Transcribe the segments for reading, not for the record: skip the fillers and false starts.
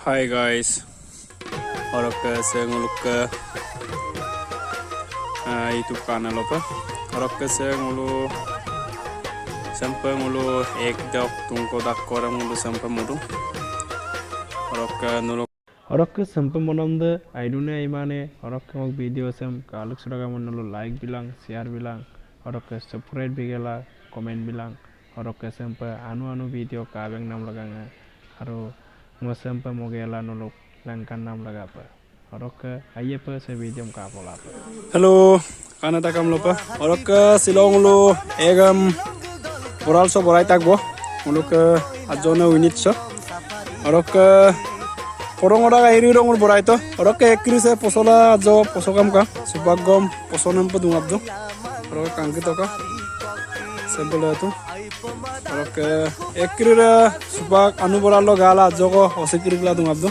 Hi guys, orang ke nguluk ke YouTube channel apa? Orang ke ngulu sampai ngulu ek dok tungko dak korang ngulu sampai mudu. Orang ke nuluk. Orang ke sampai monam de, aidune imane. Orang ke mau video sam kaluk sudah kamu nulu like bilang, share bilang. Orang ke subscribe bigela, komen bilang. Orang ke sampai anu video kabeng nam laganga. Haru sampai mau gela nuluk langkan nam laga apa. Orang ke aye pe se video ka pola apa. Hello, kana takam lupa. Orang ke silong lu egam boral so borai takbo. Orang ke ajona unit so. Orang ke korong orang iri orang borai to. Orang ke ekri se posola ajo posokam ka. Subagom posonam pe dungap do. Orang ke kangki to ka. Sampel itu. Orang ke ekri subag anu boral lo gala ajo ko osikri gala dungap do.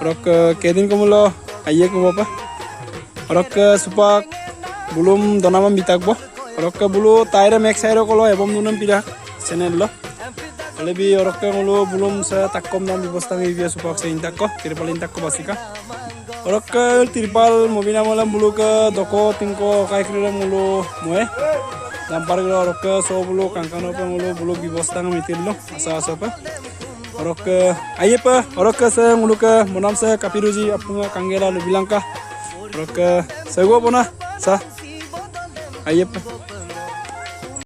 Orang ke kedin kumulo aye ko apa? Orang ke subag bulum donama bitakbo. Orang ke bulu taire mek sairo kolo ebom nunam pirak channel lo. Lebih orang ke mulu bulum se takkom nam bibostang ibia subag se intak ko tirpal intak ko basika. Orang ke tirpal mobina malam bulu ke doko tingko kai kira mulu moe. Lampar kira orang ke so bulu kangkano pe mulu bulu bibostang mitil lo asa apa? Orang ke aye pe orang ke se mulu ke monam se kapiruji apunga kangela lo bilang kah. Orang ke sego pona sa aye pe